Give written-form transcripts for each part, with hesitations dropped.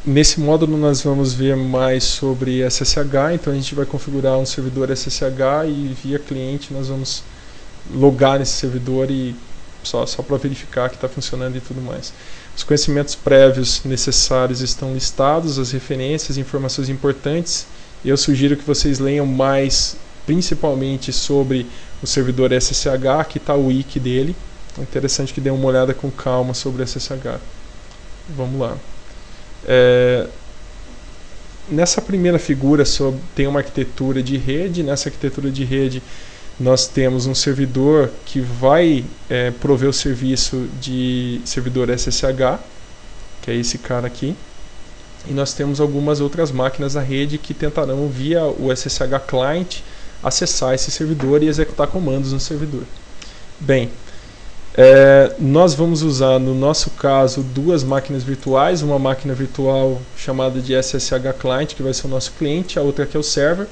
Nesse módulo nós vamos ver mais sobre SSH, então a gente vai configurar um servidor SSH e via cliente nós vamos logar nesse servidor e só para verificar que está funcionando e tudo mais. Os conhecimentos prévios necessários estão listados, as referências, informações importantes. Eu sugiro que vocês leiam mais, principalmente sobre o servidor SSH, que está o wiki dele. É interessante que dê uma olhada com calma sobre o SSH. Vamos lá. Nessa primeira figura tem uma arquitetura de rede. Nessa arquitetura de rede nós temos um servidor que vai prover o serviço de servidor SSH, que é esse cara aqui, e nós temos algumas outras máquinas na rede que tentarão via o SSH Client acessar esse servidor e executar comandos no servidor. Bem, nós vamos usar no nosso caso duas máquinas virtuais, uma máquina virtual chamada de SSH Client, que vai ser o nosso cliente, a outra que é o server.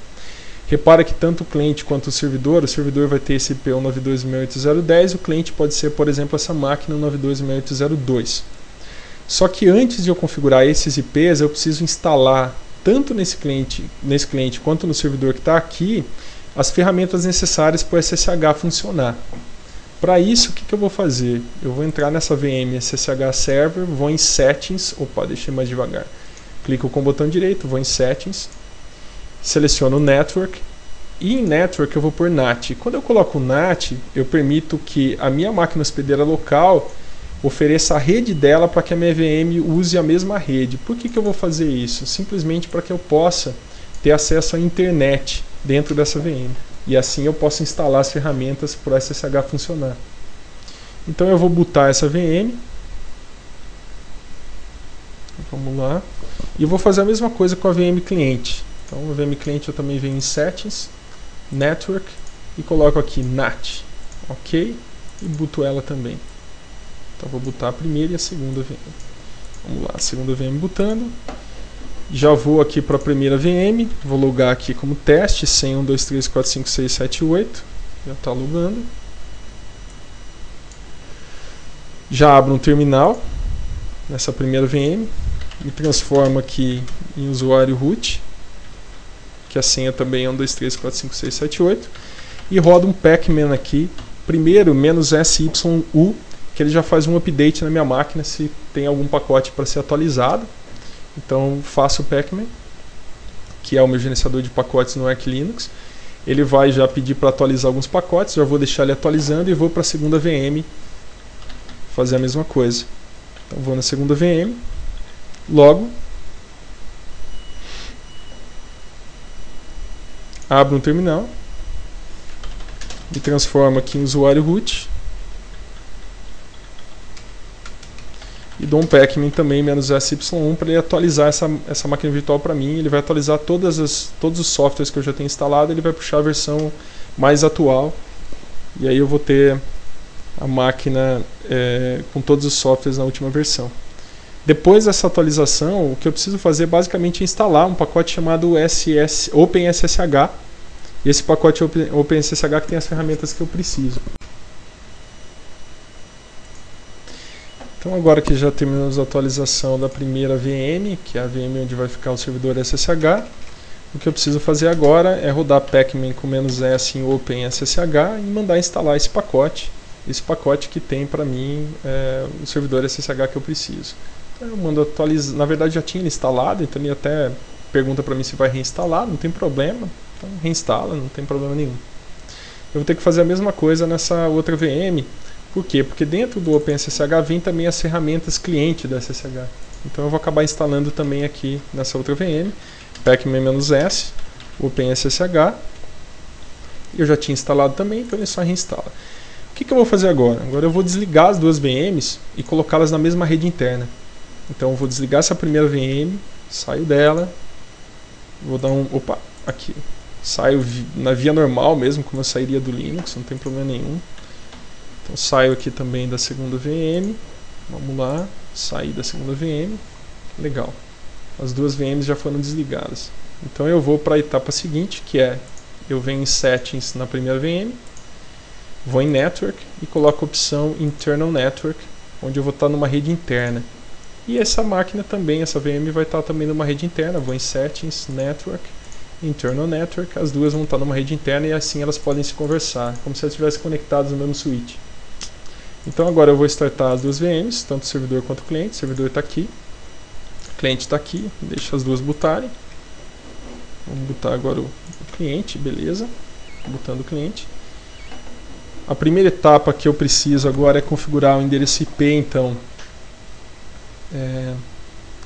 Repara que tanto o cliente quanto o servidor vai ter esse IP 192.168.0.10, o cliente pode ser, por exemplo, essa máquina 192.168.0.2. Só que antes de eu configurar esses IPs, eu preciso instalar, tanto nesse cliente quanto no servidor que está aqui, as ferramentas necessárias para o SSH funcionar. Para isso, o que eu vou fazer? Eu vou entrar nessa VM SSH Server, vou em Settings, deixa eu ir mais devagar. Clico com o botão direito, vou em Settings, seleciono Network, e em Network eu vou por NAT. Quando eu coloco NAT, eu permito que a minha máquina hospedeira local ofereça a rede dela para que a minha VM use a mesma rede. Por que eu vou fazer isso? Simplesmente para que eu possa ter acesso à internet dentro dessa VM. E assim eu posso instalar as ferramentas para o SSH funcionar. Então eu vou bootar essa VM. Vamos lá. E eu vou fazer a mesma coisa com a VM cliente. Então a VM cliente eu também venho em Settings, Network e coloco aqui NAT. Ok? E booto ela também. Então vou bootar a primeira e a segunda VM. Vamos lá, a segunda VM bootando. Já vou aqui para a primeira VM, vou logar aqui como teste, 100.123.456.7.8, já está logando. Já abro um terminal nessa primeira VM, me transformo aqui em usuário root, que a senha também é 123.456.7.8, e rodo um pacman aqui, primeiro -SYU, que ele já faz um update na minha máquina se tem algum pacote para ser atualizado. Então faço o pacman, que é o meu gerenciador de pacotes no Arch Linux. Ele vai já pedir para atualizar alguns pacotes, já vou deixar ele atualizando e vou para a segunda VM fazer a mesma coisa. Então vou na segunda VM, logo, abro um terminal, me transformo aqui em usuário root e dou um pacman também -SY1 para ele atualizar essa máquina virtual para mim. Ele vai atualizar todos os softwares que eu já tenho instalado, ele vai puxar a versão mais atual e aí eu vou ter a máquina com todos os softwares na última versão. Depois dessa atualização, o que eu preciso fazer basicamente é instalar um pacote chamado OpenSSH, e esse pacote OpenSSH que tem as ferramentas que eu preciso. Então agora que já terminamos a atualização da primeira VM, que é a VM onde vai ficar o servidor SSH, o que eu preciso fazer agora é rodar pacman com -S em OpenSSH e mandar instalar esse pacote que tem para mim o servidor SSH que eu preciso. Então eu mando atualizar, na verdade já tinha instalado, então ele até pergunta para mim se vai reinstalar, não tem problema, então reinstala, não tem problema nenhum. Eu vou ter que fazer a mesma coisa nessa outra VM. Por quê? Porque dentro do OpenSSH vem também as ferramentas cliente do SSH. Então eu vou acabar instalando também aqui nessa outra VM, pacman-s, OpenSSH. Eu já tinha instalado também, então ele só reinstala. O que eu vou fazer agora? Agora eu vou desligar as duas VMs e colocá-las na mesma rede interna. Então eu vou desligar essa primeira VM, saio dela, vou dar aqui, saio na via normal mesmo, como eu sairia do Linux, não tem problema nenhum. Então saio aqui também da segunda VM, vamos lá, sair da segunda VM, legal, as duas VMs já foram desligadas. Então eu vou para a etapa seguinte, que é, eu venho em Settings na primeira VM, vou em Network e coloco a opção Internal Network, onde eu vou estar numa rede interna. E essa máquina também, essa VM vai estar também numa rede interna. Vou em Settings, Network, Internal Network. As duas vão estar numa rede interna e assim elas podem se conversar, como se elas estivessem conectadas no mesmo switch. Então agora eu vou startar as duas VMs, tanto o servidor quanto o cliente. O servidor está aqui, o cliente está aqui. Deixa as duas bootarem. Vamos botar agora o cliente, beleza. Botando o cliente. A primeira etapa que eu preciso agora é configurar o endereço IP, então,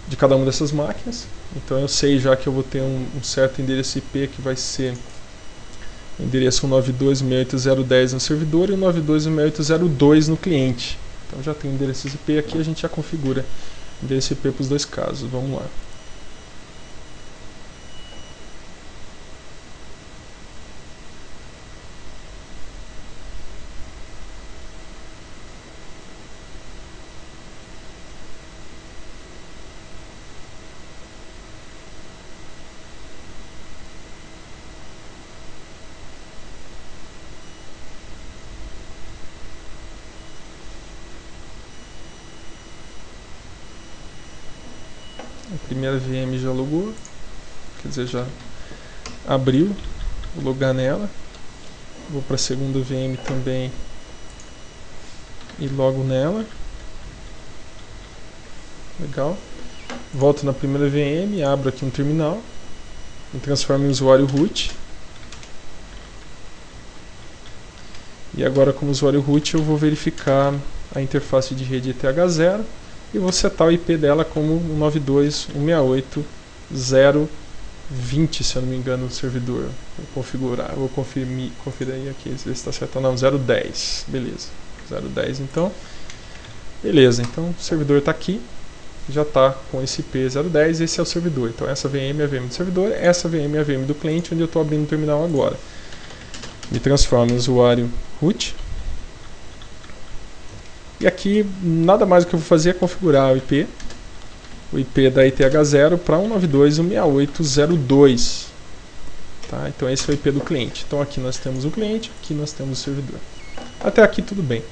de cada uma dessas máquinas. Então eu sei já que eu vou ter um certo endereço IP que vai ser o endereço 192.168.0.10 no servidor e 192.168.0.2 no cliente. Então já tem o endereço IP aqui, a gente já configura o endereço IP para os dois casos. Vamos lá. A primeira VM já logou, quer dizer, já abriu, vou logar nela. Vou para a segunda VM também e logo nela. Legal. Volto na primeira VM, abro aqui um terminal, me transformo em usuário root. E agora, como usuário root, eu vou verificar a interface de rede ETH0 e vou setar o IP dela como 192.168.0.20, se eu não me engano, no servidor. Vou configurar, vou conferir aqui, ver se está certo ou não. 0.10, beleza. 0.10, então. Beleza, então o servidor está aqui, já está com esse IP 0.10, esse é o servidor. Então essa VM é a VM do servidor, essa VM é a VM do cliente, onde eu estou abrindo o terminal agora. Me transformo em usuário root. E aqui, nada mais do que eu vou fazer é configurar o IP da ETH0 para 192.168.0.2. Tá? Então esse é o IP do cliente. Então aqui nós temos o cliente, aqui nós temos o servidor. Até aqui tudo bem.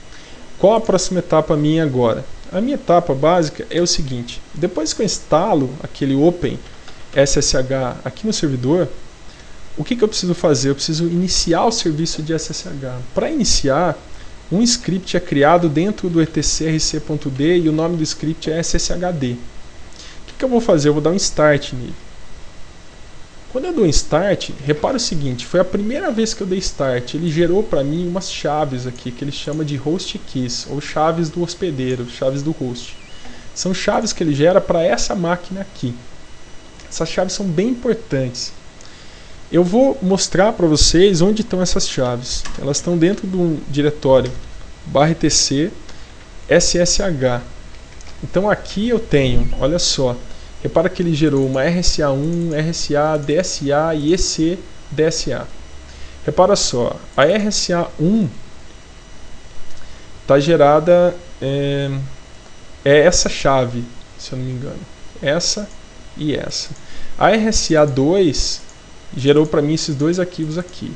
Qual a próxima etapa minha agora? A minha etapa básica é o seguinte: depois que eu instalo aquele Open SSH aqui no servidor, o que eu preciso fazer? Eu preciso iniciar o serviço de SSH. Para iniciar, um script é criado dentro do etcrc.d e o nome do script é sshd. O que eu vou fazer? Eu vou dar um start nele. Quando eu dou um start, repara o seguinte, foi a primeira vez que eu dei start, ele gerou para mim umas chaves aqui, que ele chama de host keys, ou chaves do hospedeiro, chaves do host. São chaves que ele gera para essa máquina aqui. Essas chaves são bem importantes. Eu vou mostrar para vocês onde estão essas chaves. Elas estão dentro do diretório /etc ssh. Então aqui eu tenho, olha só, repara que ele gerou uma RSA1, RSA, DSA e EC DSA. Repara só, a RSA1 está gerada, é essa chave, se eu não me engano. Essa e essa. A RSA2 gerou para mim esses dois arquivos aqui.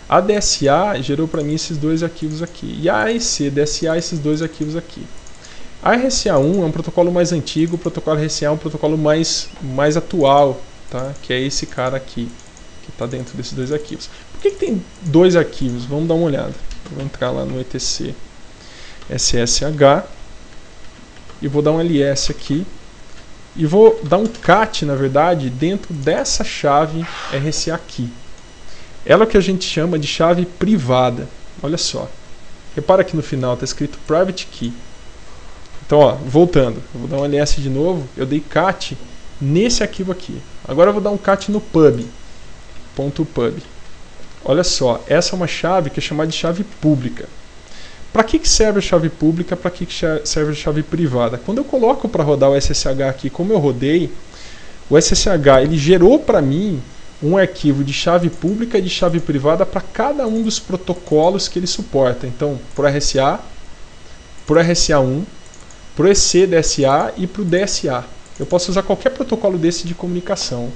A DSA gerou para mim esses dois arquivos aqui. E a EC DSA esses dois arquivos aqui. A RSA1 é um protocolo mais antigo, o protocolo RSA é um protocolo mais atual, tá? Que é esse cara aqui, que está dentro desses dois arquivos. Por que tem dois arquivos? Vamos dar uma olhada. Eu vou entrar lá no etc ssh e vou dar um ls aqui. E vou dar um cat, na verdade, dentro dessa chave RSA aqui. Ela é o que a gente chama de chave privada. Olha só. Repara que no final está escrito private key. Então, ó, voltando. Eu vou dar um ls de novo. Eu dei cat nesse arquivo aqui. Agora eu vou dar um cat no pub. .pub. Olha só. Essa é uma chave que é chamada de chave pública. Para que serve a chave pública? Para que serve a chave privada? Quando eu coloco para rodar o SSH aqui, como eu rodei, o SSH ele gerou para mim um arquivo de chave pública e de chave privada para cada um dos protocolos que ele suporta. Então, para o RSA, para o RSA1, para o EC DSA e para o DSA. Eu posso usar qualquer protocolo desse de comunicação.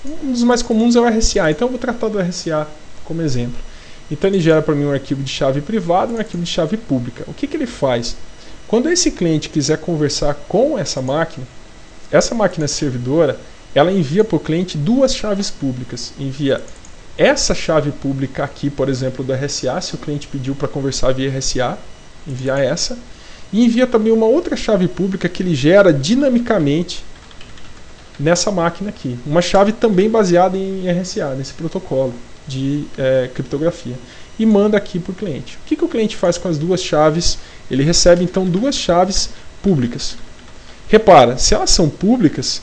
Um dos mais comuns é o RSA, então eu vou tratar do RSA como exemplo. Então ele gera para mim um arquivo de chave privada e um arquivo de chave pública. O que ele faz? Quando esse cliente quiser conversar com essa máquina, essa máquina servidora, ela envia para o cliente duas chaves públicas. Envia essa chave pública aqui, por exemplo, do RSA, se o cliente pediu para conversar via RSA, enviar essa. E envia também uma outra chave pública que ele gera dinamicamente nessa máquina aqui. Uma chave também baseada em RSA, nesse protocolo de criptografia. E manda aqui para o cliente. O que o cliente faz com as duas chaves? Ele recebe então duas chaves públicas. Repara, se elas são públicas,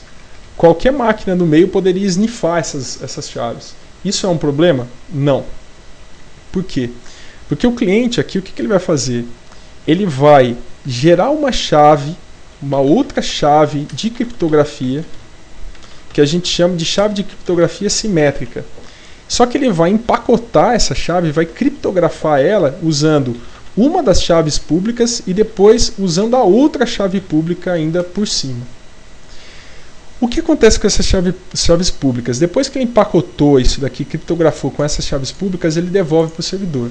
qualquer máquina no meio poderia snifar essas chaves. Isso é um problema? Não. Por quê? Porque o cliente aqui, o que ele vai fazer? Ele vai gerar uma chave, uma outra chave de criptografia, que a gente chama de chave de criptografia simétrica. Só que ele vai empacotar essa chave, vai criptografar ela usando uma das chaves públicas e depois usando a outra chave pública ainda por cima. O que acontece com essas chaves públicas? Depois que ele empacotou isso daqui, criptografou com essas chaves públicas, ele devolve para o servidor.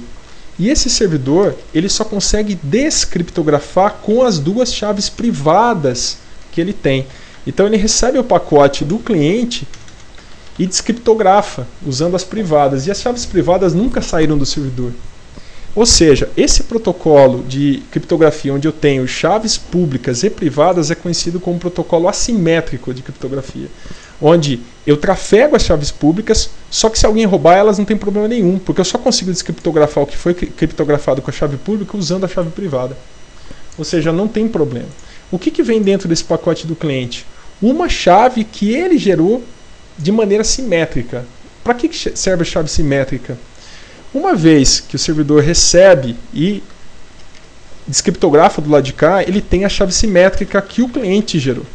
E esse servidor, ele só consegue descriptografar com as duas chaves privadas que ele tem. Então ele recebe o pacote do cliente e descriptografa usando as privadas. E as chaves privadas nunca saíram do servidor. Ou seja, esse protocolo de criptografia onde eu tenho chaves públicas e privadas é conhecido como protocolo assimétrico de criptografia, onde eu trafego as chaves públicas, só que se alguém roubar elas não tem problema nenhum, porque eu só consigo descriptografar o que foi criptografado com a chave pública usando a chave privada. Ou seja, não tem problema. O que vem dentro desse pacote do cliente? Uma chave que ele gerou de maneira simétrica. Para que serve a chave simétrica? Uma vez que o servidor recebe e descriptografa do lado de cá, ele tem a chave simétrica que o cliente gerou.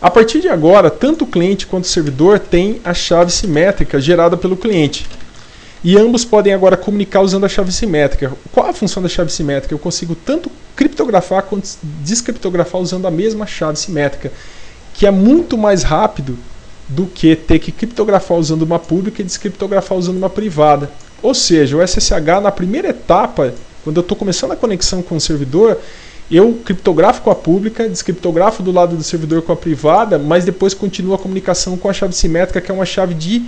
A partir de agora, tanto o cliente quanto o servidor têm a chave simétrica gerada pelo cliente. E ambos podem agora comunicar usando a chave simétrica. Qual a função da chave simétrica? Eu consigo tanto criptografar quanto descriptografar usando a mesma chave simétrica, que é muito mais rápido do que ter que criptografar usando uma pública e descriptografar usando uma privada. Ou seja, o SSH na primeira etapa, quando eu estou começando a conexão com o servidor, eu criptografo com a pública, descriptografo do lado do servidor com a privada, mas depois continuo a comunicação com a chave simétrica, que é uma chave de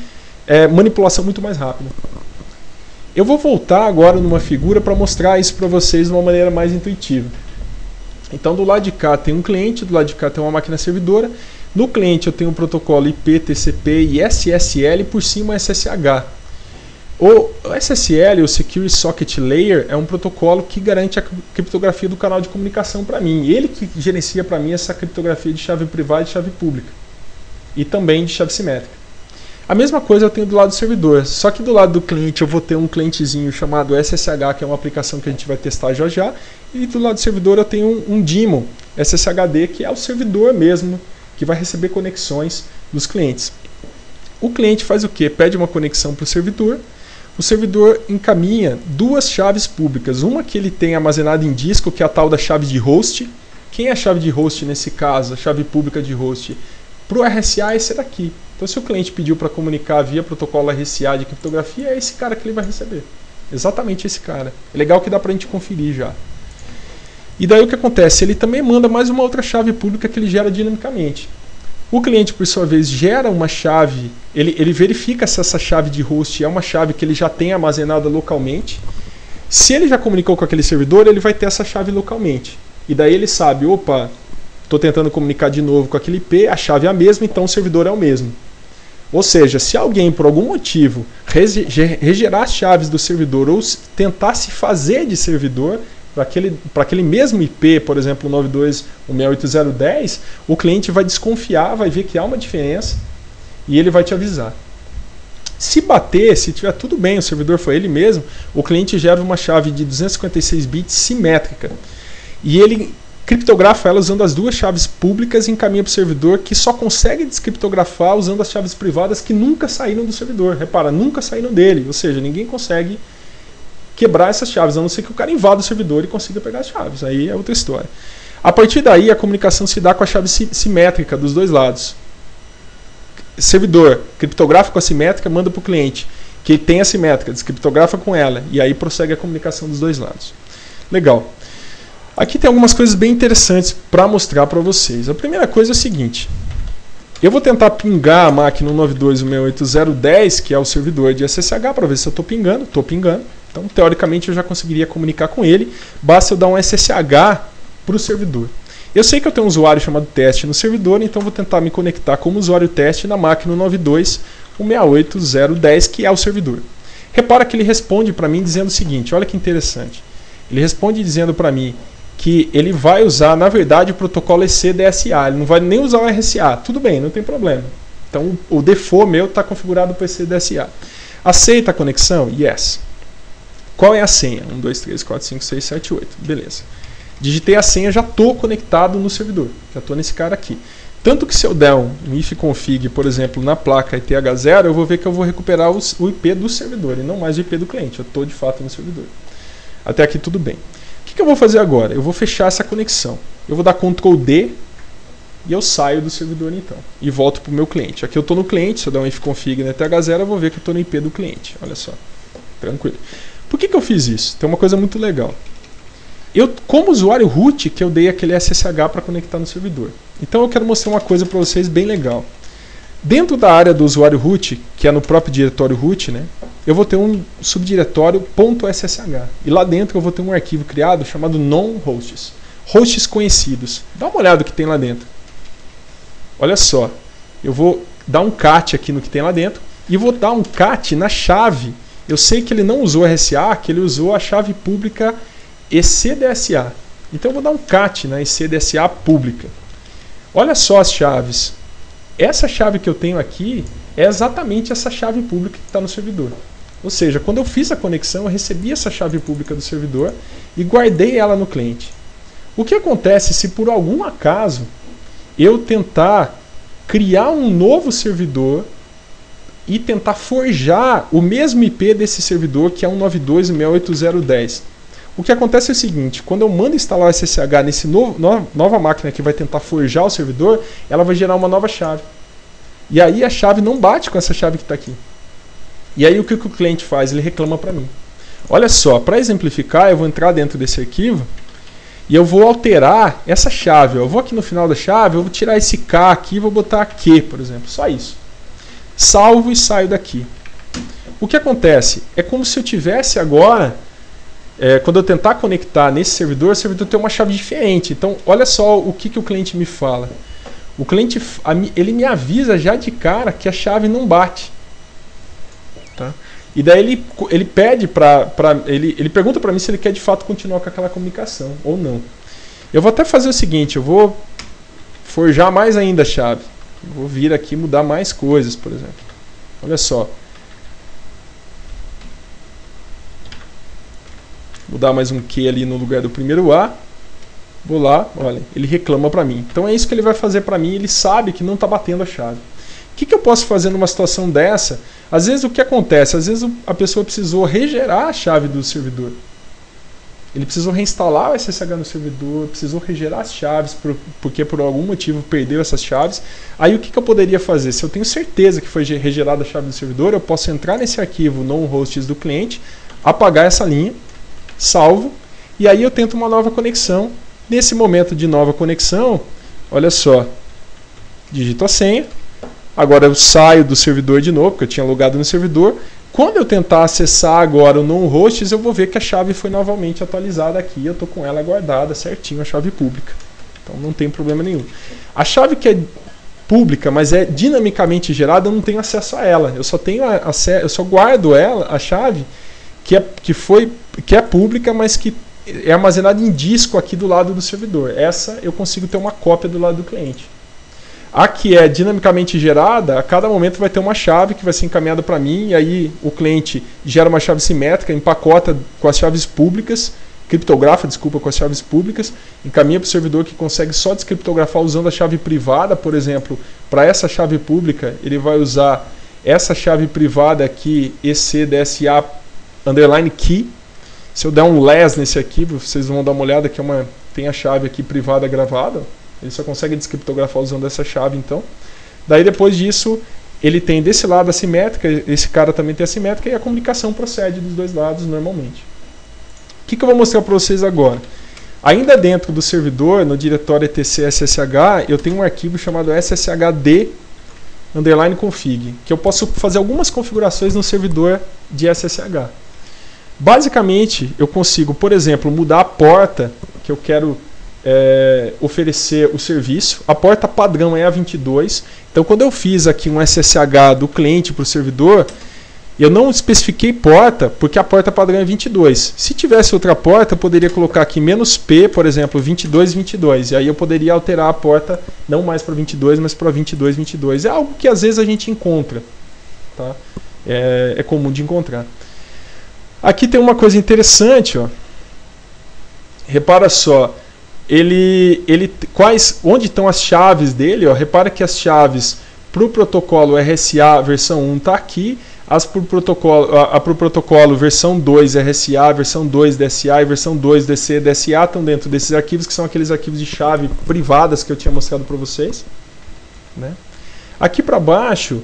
manipulação muito mais rápida. Eu vou voltar agora numa figura para mostrar isso para vocês de uma maneira mais intuitiva. Então do lado de cá tem um cliente, do lado de cá tem uma máquina servidora. No cliente eu tenho o protocolo IP, TCP e SSL, por cima SSH. O SSL, o Secure Socket Layer, é um protocolo que garante a criptografia do canal de comunicação para mim. Ele que gerencia para mim essa criptografia de chave privada e chave pública. E também de chave simétrica. A mesma coisa eu tenho do lado do servidor, só que do lado do cliente eu vou ter um clientezinho chamado SSH, que é uma aplicação que a gente vai testar já já, e do lado do servidor eu tenho um daemon SSHD, que é o servidor mesmo, que vai receber conexões dos clientes. O cliente faz o quê? Pede uma conexão para o servidor encaminha duas chaves públicas, uma que ele tem armazenada em disco, que é a tal da chave de host. Quem é a chave de host nesse caso, a chave pública de host? Para o RSA é esse daqui. Então se o cliente pediu para comunicar via protocolo RSA de criptografia, é esse cara que ele vai receber. Exatamente esse cara. É legal que dá para a gente conferir já. E daí o que acontece? Ele também manda mais uma outra chave pública que ele gera dinamicamente. O cliente, por sua vez, gera uma chave, ele verifica se essa chave de host é uma chave que ele já tem armazenada localmente. Se ele já comunicou com aquele servidor, ele vai ter essa chave localmente. E daí ele sabe, opa, estou tentando comunicar de novo com aquele IP, a chave é a mesma, então o servidor é o mesmo. Ou seja, se alguém, por algum motivo, regerar as chaves do servidor ou tentar se fazer de servidor, para aquele mesmo IP, por exemplo, 92.168.0.10, o cliente vai desconfiar, vai ver que há uma diferença e ele vai te avisar. Se bater, se tiver tudo bem, o servidor foi ele mesmo, o cliente gera uma chave de 256 bits simétrica e ele criptografa ela usando as duas chaves públicas e encaminha para o servidor, que só consegue descriptografar usando as chaves privadas que nunca saíram do servidor. Repara, nunca saíram dele, ou seja, ninguém consegue quebrar essas chaves, a não ser que o cara invada o servidor e consiga pegar as chaves. Aí é outra história. A partir daí, a comunicação se dá com a chave simétrica dos dois lados. Servidor criptográfico assimétrica manda para o cliente, que tem a simétrica, descriptografa com ela, e aí prossegue a comunicação dos dois lados. Legal. Aqui tem algumas coisas bem interessantes para mostrar para vocês. A primeira coisa é a seguinte. Eu vou tentar pingar a máquina 192.168.0.10, que é o servidor de SSH, para ver se eu estou pingando. Estou pingando. Então, teoricamente, eu já conseguiria comunicar com ele. Basta eu dar um SSH para o servidor. Eu sei que eu tenho um usuário chamado teste no servidor, então vou tentar me conectar como usuário teste na máquina 192.168.0.10, que é o servidor. Repara que ele responde para mim dizendo o seguinte, olha que interessante. Ele responde dizendo para mim que ele vai usar, na verdade, o protocolo ECDSA. Ele não vai nem usar o RSA. Tudo bem, não tem problema. Então, o default meu está configurado para ECDSA. Aceita a conexão? Yes. Qual é a senha? 1, 2, 3, 4, 5, 6, 7, 8. Beleza. Digitei a senha, já estou conectado no servidor. Já estou nesse cara aqui. Tanto que se eu der um ifconfig, por exemplo, na placa ETH0, eu vou ver que eu vou recuperar o IP do servidor e não mais o IP do cliente. Eu estou, de fato, no servidor. Até aqui tudo bem. O que eu vou fazer agora? Eu vou fechar essa conexão. Eu vou dar Ctrl D e eu saio do servidor então. E volto para o meu cliente. Aqui eu estou no cliente, se eu der um ifconfig na ETH0, eu vou ver que eu estou no IP do cliente. Olha só. Tranquilo. Por que eu fiz isso? Tem uma coisa muito legal. Eu, como usuário root, que eu dei aquele SSH para conectar no servidor. Então eu quero mostrar uma coisa para vocês bem legal. Dentro da área do usuário root, que é no próprio diretório root, né, eu vou ter um subdiretório .ssh. E lá dentro eu vou ter um arquivo criado chamado non-hosts. Hosts conhecidos. Dá uma olhada no que tem lá dentro. Olha só. Eu vou dar um cat aqui no que tem lá dentro. E vou dar um cat na chave. Eu sei que ele não usou RSA, que ele usou a chave pública ECDSA. Então eu vou dar um cat na ECDSA pública. Olha só as chaves. Essa chave que eu tenho aqui é exatamente essa chave pública que está no servidor. Ou seja, quando eu fiz a conexão, eu recebi essa chave pública do servidor e guardei ela no cliente. O que acontece se por algum acaso eu tentar criar um novo servidor e tentar forjar o mesmo IP desse servidor, que é 192.168.0.10? O que acontece é o seguinte, quando eu mando instalar o SSH nesse nova máquina que vai tentar forjar o servidor, ela vai gerar uma nova chave. E aí a chave não bate com essa chave que está aqui. E aí o que o cliente faz? Ele reclama para mim. Olha só, para exemplificar, eu vou entrar dentro desse arquivo e eu vou alterar essa chave. Eu vou aqui no final da chave, eu vou tirar esse K aqui e vou botar Q, por exemplo. Só isso. Salvo e saio daqui. O que acontece? É como se eu tivesse agora... quando eu tentar conectar nesse servidor, o servidor tem uma chave diferente. Então, olha só o que o cliente me fala. O cliente ele me avisa já de cara que a chave não bate. Tá? E daí ele pede ele pergunta para mim se ele quer de fato continuar com aquela comunicação ou não. Eu vou até fazer o seguinte, eu vou forjar mais ainda a chave. Eu vou vir aqui e mudar mais coisas, por exemplo. Olha só. Vou dar mais um Q ali no lugar do primeiro A. Vou lá, olha, ele reclama para mim. Então é isso que ele vai fazer para mim, ele sabe que não está batendo a chave. O que eu posso fazer numa situação dessa? Às vezes o que acontece? Às vezes a pessoa precisou regerar a chave do servidor. Ele precisou reinstalar o SSH no servidor, precisou regerar as chaves, porque por algum motivo perdeu essas chaves. Aí o que eu poderia fazer? Se eu tenho certeza que foi regerada a chave do servidor, eu posso entrar nesse arquivo non-hosts do cliente, apagar essa linha, salvo, e aí eu tento uma nova conexão. Nesse momento de nova conexão, olha só, digito a senha, agora eu saio do servidor de novo, porque eu tinha logado no servidor. Quando eu tentar acessar agora o non-hosts, eu vou ver que a chave foi novamente atualizada aqui, eu estou com ela guardada certinho, a chave pública. Então não tem problema nenhum. A chave que é pública, mas é dinamicamente gerada, eu não tenho acesso a ela. Eu só tenho eu só guardo ela, a chave que é pública, mas que é armazenada em disco aqui do lado do servidor. Essa eu consigo ter uma cópia do lado do cliente. A que é dinamicamente gerada, a cada momento vai ter uma chave que vai ser encaminhada para mim, e aí o cliente gera uma chave simétrica, empacota com as chaves públicas, criptografa, desculpa, com as chaves públicas, encaminha para o servidor que consegue só descriptografar usando a chave privada, por exemplo. Para essa chave pública, ele vai usar essa chave privada aqui, ECDSA underline key. Se eu der um less nesse arquivo, vocês vão dar uma olhada que tem a chave aqui privada gravada. Ele só consegue descriptografar usando essa chave, então. Daí, depois disso, ele tem desse lado a simétrica, esse cara também tem a simétrica, e a comunicação procede dos dois lados normalmente. O que eu vou mostrar para vocês agora? Ainda dentro do servidor, no diretório etc ssh, eu tenho um arquivo chamado sshd_config, que eu posso fazer algumas configurações no servidor de SSH. Basicamente, eu consigo, por exemplo, mudar a porta que eu quero oferecer o serviço. A porta padrão é a 22. Então, quando eu fiz aqui um SSH do cliente para o servidor, eu não especifiquei porta, porque a porta padrão é 22. Se tivesse outra porta, eu poderia colocar aqui "-p", por exemplo, 2222. E aí eu poderia alterar a porta não mais para 22, mas para 2222. É algo que às vezes a gente encontra. Tá? É comum de encontrar. Aqui tem uma coisa interessante. Ó. Repara só. Onde estão as chaves dele? Ó, repara que as chaves para o protocolo RSA versão 1 está aqui. A para o protocolo versão 2 RSA, versão 2 DSA e versão 2 DC DSA estão dentro desses arquivos, que são aqueles arquivos de chave privadas que eu tinha mostrado para vocês. Né? Aqui para baixo,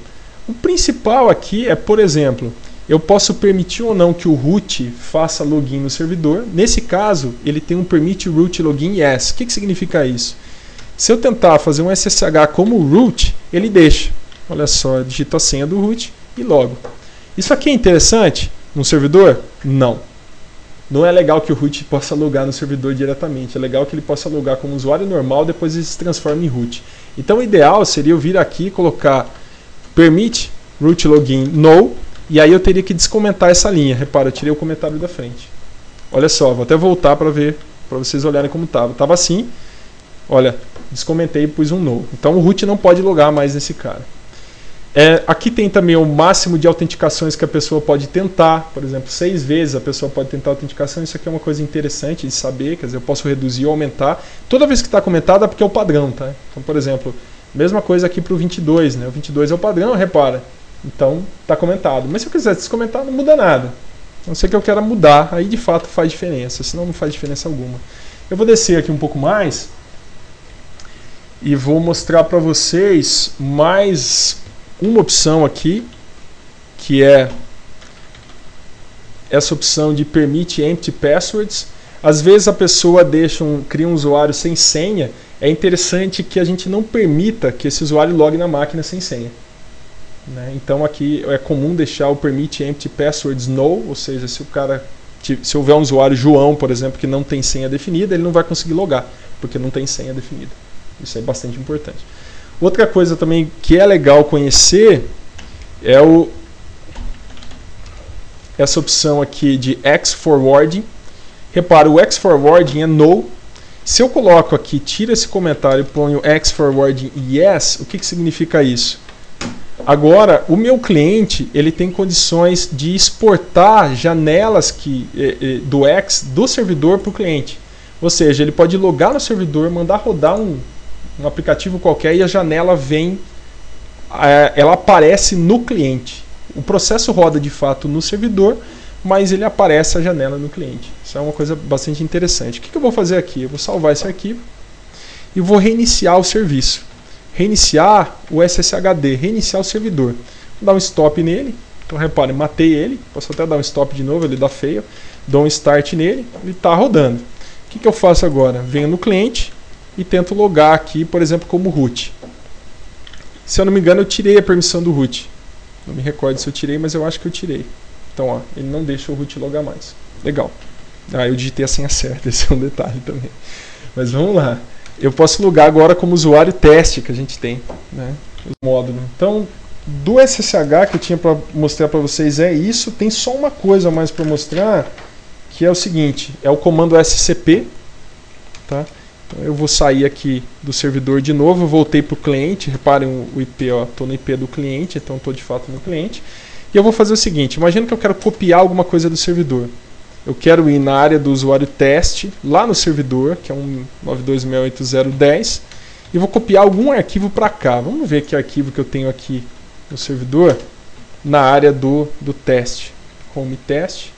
o principal aqui é, por exemplo, eu posso permitir ou não que o root faça login no servidor. Nesse caso, ele tem um permit root login yes. O que significa isso? Se eu tentar fazer um SSH como root, ele deixa. Olha só, eu digito a senha do root e logo. Isso aqui é interessante no servidor? Não. Não é legal que o root possa logar no servidor diretamente. É legal que ele possa logar como usuário normal, depois ele se transforma em root. Então o ideal seria eu vir aqui e colocar permit root login no, e aí eu teria que descomentar essa linha. Repara, eu tirei o comentário da frente. Olha só, vou até voltar para ver, para vocês olharem como estava. Estava assim, olha, descomentei e pus um no. Então o root não pode logar mais nesse cara. Aqui tem também o máximo de autenticações que a pessoa pode tentar. Por exemplo, 6 vezes a pessoa pode tentar a autenticação. Isso aqui é uma coisa interessante de saber. Quer dizer, eu posso reduzir ou aumentar. Toda vez que está comentado é porque é o padrão. Tá? Então, por exemplo, mesma coisa aqui para o 22. Né? O 22 é o padrão, repara. Então, está comentado. Mas se eu quiser descomentar, não muda nada. A não ser que eu queira mudar. Aí, de fato, faz diferença. Senão, não faz diferença alguma. Eu vou descer aqui um pouco mais. E vou mostrar para vocês mais uma opção aqui, que é essa opção de Permit Empty Passwords. Às vezes a pessoa cria um usuário sem senha. É interessante que a gente não permita que esse usuário logue na máquina sem senha. Né? Então aqui é comum deixar o Permit Empty Passwords no, ou seja, se houver um usuário João, por exemplo, que não tem senha definida, ele não vai conseguir logar, porque não tem senha definida. Isso é bastante importante. Outra coisa também que é legal conhecer é essa opção aqui de X-Forwarding. Repara, o X-Forwarding é no. Se eu coloco aqui, tira esse comentário e ponho X-Forwarding yes, o que significa isso? Agora, o meu cliente ele tem condições de exportar janelas do X do servidor para o cliente. Ou seja, ele pode logar no servidor, mandar rodar um aplicativo qualquer e a janela ela aparece no cliente. O processo roda de fato no servidor, mas ele aparece a janela no cliente. Isso é uma coisa bastante interessante. O que eu vou fazer aqui? Eu vou salvar esse arquivo e vou reiniciar o serviço. Reiniciar o SSHD, reiniciar o servidor. Vou dar um stop nele. Então repare, matei ele. Posso até dar um stop de novo, ele dá feio. Dou um start nele, ele está rodando. O que eu faço agora? Venho no cliente e tento logar aqui, por exemplo, como root. Se eu não me engano, eu tirei a permissão do root. Não me recordo se eu tirei, mas eu acho que eu tirei. Então, ó, ele não deixa o root logar mais. Legal. Eu digitei a senha certa, esse é um detalhe também. Mas vamos lá. Eu posso logar agora como usuário teste que a gente tem, né? O módulo. Então, do SSH que eu tinha para mostrar para vocês é isso. Tem só uma coisa a mais para mostrar, que é o seguinte, é o comando scp, tá? Então, eu vou sair aqui do servidor de novo, eu voltei para o cliente, reparem o IP, estou no IP do cliente, então estou de fato no cliente. E eu vou fazer o seguinte, imagina que eu quero copiar alguma coisa do servidor. Eu quero ir na área do usuário teste, lá no servidor, que é um 92.168.0.10, e vou copiar algum arquivo para cá. Vamos ver que arquivo que eu tenho aqui no servidor, na área do teste. Home test.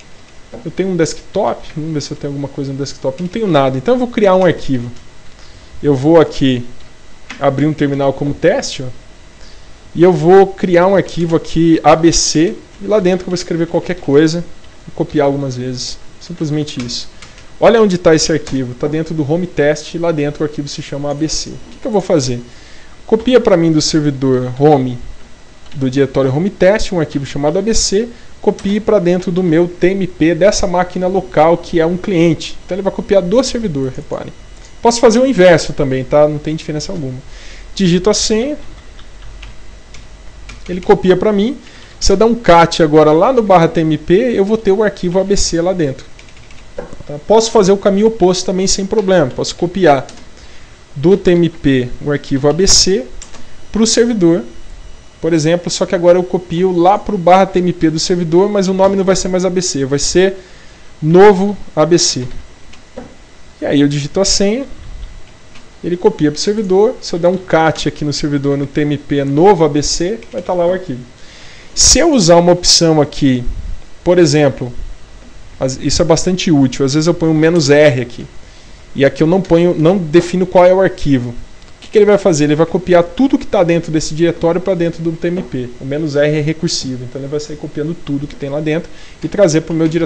Eu tenho um desktop, vamos ver se eu tenho alguma coisa no desktop. Não tenho nada, então eu vou criar um arquivo. Eu vou aqui abrir um terminal como teste, ó, e eu vou criar um arquivo aqui ABC, e lá dentro eu vou escrever qualquer coisa, e copiar algumas vezes, simplesmente isso. Olha onde está esse arquivo, está dentro do home test e lá dentro o arquivo se chama ABC. O que eu vou fazer? Copia para mim do servidor home, do diretório home test, um arquivo chamado ABC, copie para dentro do meu TMP dessa máquina local que é um cliente. Então ele vai copiar do servidor, reparem. Posso fazer o inverso também, tá? Não tem diferença alguma. Digito a senha, ele copia para mim. Se eu der um cat agora lá no /tmp, eu vou ter o arquivo ABC lá dentro. Tá? Posso fazer o caminho oposto também sem problema. Posso copiar do TMP o arquivo ABC para o servidor, por exemplo, só que agora eu copio lá para o /tmp do servidor, mas o nome não vai ser mais ABC, vai ser novo ABC. E aí eu digito a senha, ele copia para o servidor. Se eu der um cat aqui no servidor no TMP novo ABC, vai estar lá o arquivo. Se eu usar uma opção aqui, por exemplo, isso é bastante útil, às vezes eu ponho um "-r" aqui, e aqui eu não defino qual é o arquivo. O que ele vai fazer? Ele vai copiar tudo que está dentro desse diretório para dentro do TMP. O "-r" é recursivo, então ele vai sair copiando tudo que tem lá dentro e trazer para o meu diretório.